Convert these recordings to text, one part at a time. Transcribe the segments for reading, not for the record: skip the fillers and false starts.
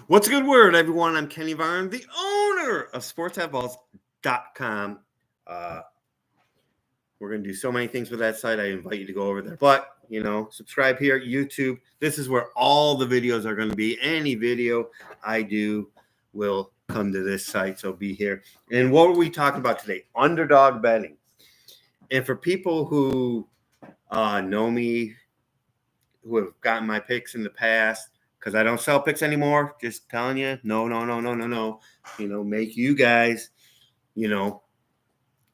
What's a good word, everyone? I'm Kenny Varn, the owner of SportsBooks.com. Uh, we're going to do so many things with that site. I invite you to go over there. But, subscribe here at YouTube. This is where all the videos are going to be. Any video I do will come to this site, so be here. And what are we talking about today? Underdog betting. And for people who know me, who have gotten my picks in the past, because I don't sell picks anymore. Just telling you, no. Make you guys,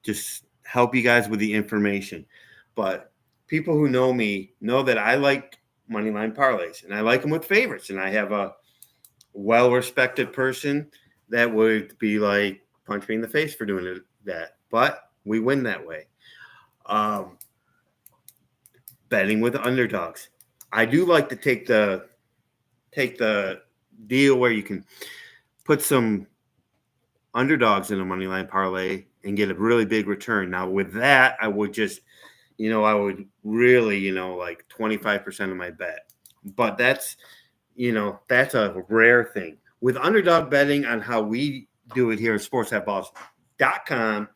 just help you guys with the information. But people who know me know that I like money line parlays, and I like them with favorites. And I have a well-respected person that would be like, punch me in the face for doing that. But we win that way. Betting with underdogs. I do like to take the deal where you can put some underdogs in a money line parlay and get a really big return. Now, with that, I would just, I would really, like 25% of my bet. But that's a rare thing. With underdog betting, on how we do it here at SportsBooks.com,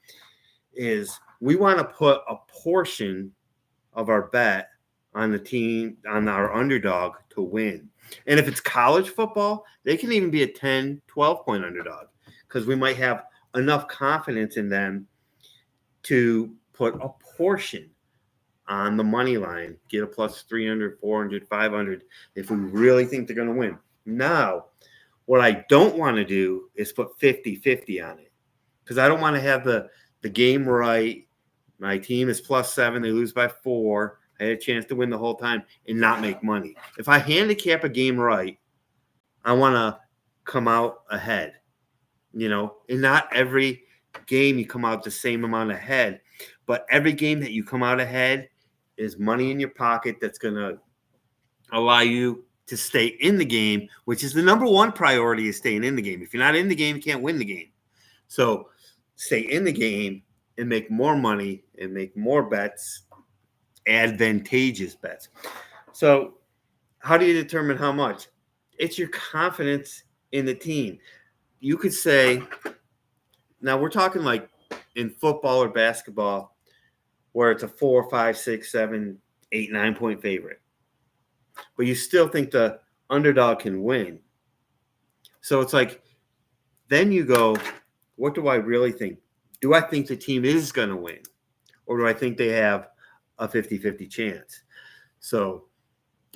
is we want to put a portion of our bet on the team, on our underdog to win. And if it's college football, they can even be a 10, 12-point underdog, because we might have enough confidence in them to put a portion on the money line, get a plus 300, 400, 500 if we really think they're going to win. Now, what I don't want to do is put 50-50 on it, because I don't want to have the game right. My team is plus 7, they lose by 4. I had a chance to win the whole time and not make money. If I handicap a game right, I want to come out ahead, and not every game you come out the same amount ahead, but every game that you come out ahead is money in your pocket that's going to allow you to stay in the game, which is the number one priority, is staying in the game. If you're not in the game, you can't win the game. So stay in the game and make more money and make more bets, advantageous bets. So how do you determine how much? It's your confidence in the team. You could say, now we're talking like in football or basketball, where it's a 4, 5, 6, 7, 8, 9-point favorite, but you still think the underdog can win. So it's like, then you go, what do I really think? Do I think the team is going to win? Or do I think they have a 50-50 chance? So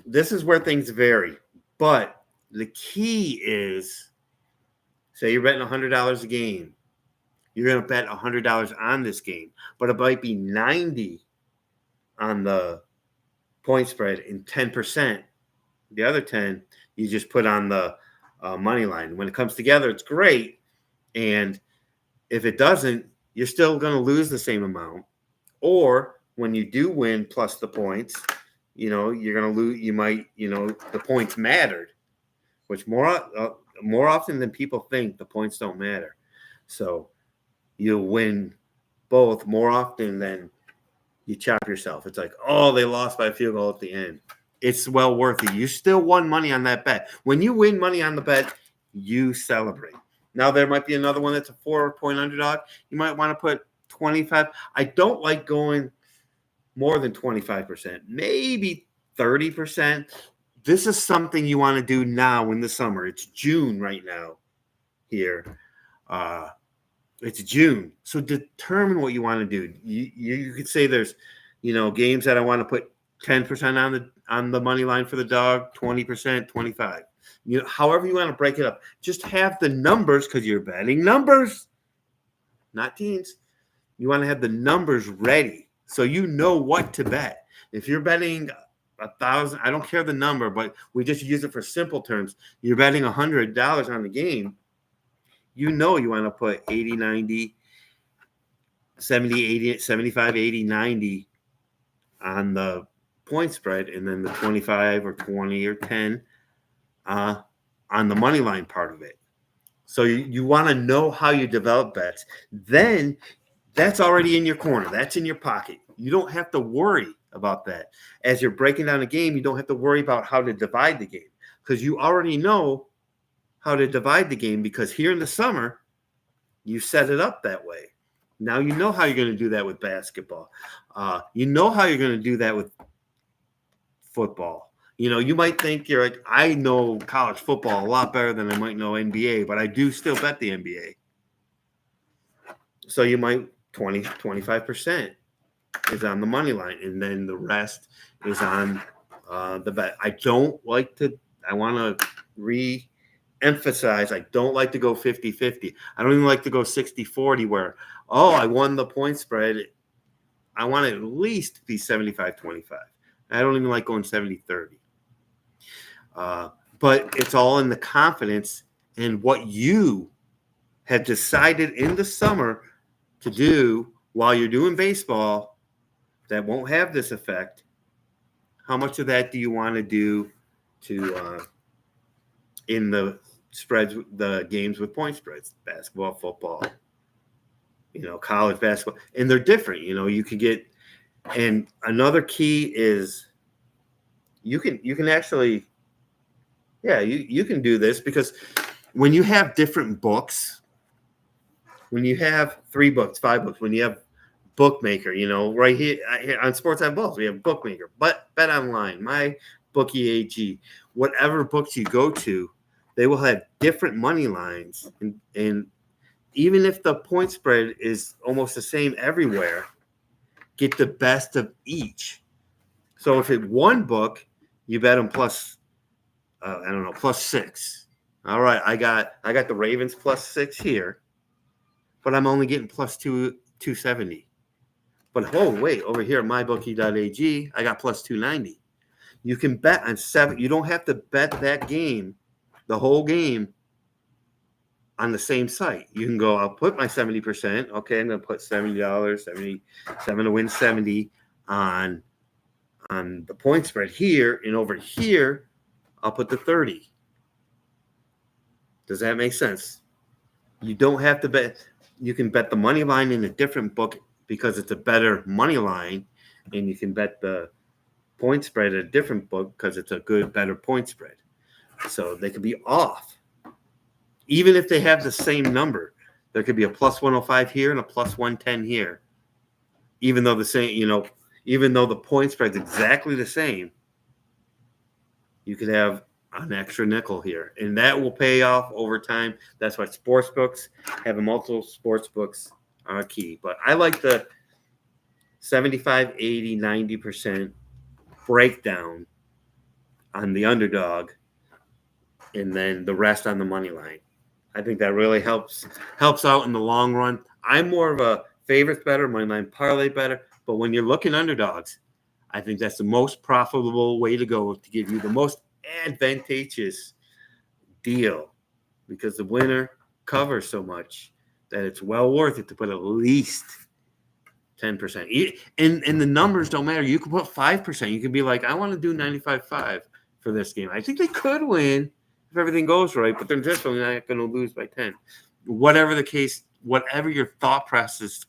this is where things vary. But the key is, say you're betting $100 a game. You're going to bet $100 on this game, but it might be 90 on the point spread and 10%. The other 10 you just put on the money line. When it comes together, it's great. And if it doesn't, you're still going to lose the same amount. Or when you do win plus the points, you're going to lose. You might, the points mattered, which more often than people think, the points don't matter. So you'll win both more often than you chop yourself. It's like, oh, they lost by a field goal at the end. It's well worth it. You still won money on that bet. When you win money on the bet, you celebrate. Now, there might be another one that's a 4-point underdog. You might want to put 25. I don't like going more than 25%, maybe 30%. This is something you want to do now in the summer. It's June right now here. It's June. So determine what you want to do. You could say there's, games that I want to put 10% on the money line for the dog, 20%, 25%. However you want to break it up. Just have the numbers, because you're betting numbers, not teams. You want to have the numbers ready so you know what to bet. If you're betting 1,000, I don't care the number, but we just use it for simple terms. You're betting $100 on the game. You want to put 80, 90, 70, 80, 75, 80, 90 on the point spread, and then the 25 or 20 or 10 on the money line part of it. So you want to know how you develop bets. Then that's already in your corner. That's in your pocket. You don't have to worry about that. As you're breaking down a game, you don't have to worry about how to divide the game, because you already know how to divide the game, because here in the summer, you set it up that way. Now you know how you're going to do that with basketball. You know how you're going to do that with football. You might think you're like, I know college football a lot better than I might know NBA, but I do still bet the NBA. So you might 25% is on the money line, and then the rest is on the bet. I want to re-emphasize, I don't like to go 50-50. I don't even like to go 60-40 where, I won the point spread. I want it at least be 75-25. I don't even like going 70-30. But it's all in the confidence in what you have decided in the summer to do while you're doing baseball that won't have this effect. How much of that do you want to do in the spreads, the games with point spreads, basketball, football, college basketball, and they're different. You could get, and another key is you can actually, you can do this, because when you have different books, when you have 3 books, 5 books, when you have bookmaker, right here on Sports Eyeballs, we have bookmaker, but Bet Online, my bookie AG, whatever books you go to, they will have different money lines, and even if the point spread is almost the same everywhere, get the best of each. So if it's one book, you bet them plus, plus 6. All right, I got the Ravens plus 6 here, but I'm only getting plus 270. But wait, over here at mybookie.ag, I got plus 290. You can bet on 7. You don't have to bet that game, the whole game, on the same site. You can go, I'll put my 70%. Okay, I'm going to put $70, 77 to win 70 on the point spread here, and over here, I'll put the 30. Does that make sense? You don't have to bet. You can bet the money line in a different book because it's a better money line, and you can bet the point spread at a different book because it's a better point spread. So they could be off. Even if they have the same number, there could be a plus 105 here and a plus 110 here. Even though even though the point spread's exactly the same, you could have an extra nickel here, and that will pay off over time. That's why sportsbooks, having multiple sportsbooks are key. But I like the 75, 80, 90% breakdown on the underdog, and then the rest on the money line. I think that really helps out in the long run. I'm more of a favorites better, money line parlay better, but when you're looking underdogs, I think that's the most profitable way to go to give you the most advantageous deal, because the winner covers so much that it's well worth it to put at least 10%. And the numbers don't matter. You can put 5%. You can be like, I want to do 95.5 for this game. I think they could win if everything goes right, but they're definitely not going to lose by 10. Whatever the case, whatever your thought process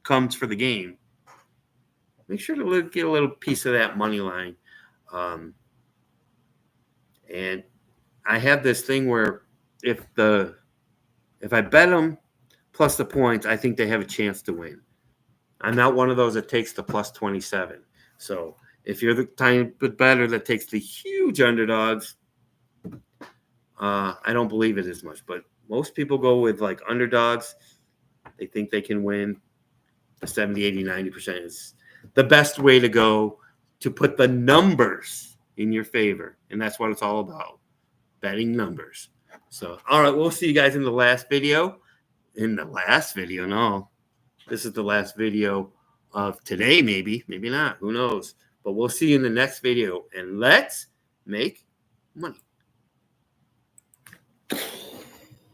comes for the game, make sure to get a little piece of that money line. And I have this thing where if I bet them plus the points, I think they have a chance to win. I'm not one of those that takes the plus 27. So if you're the tiny bit better that takes the huge underdogs, I don't believe it as much. But most people go with like underdogs. They think they can win. The 70, 80, 90% is the best way to go to put the numbers in your favor. And that's what it's all about, betting numbers. So, all right, we'll see you guys in the last video. No. This is the last video of today, maybe not. Who knows? But we'll see you in the next video. And let's make money.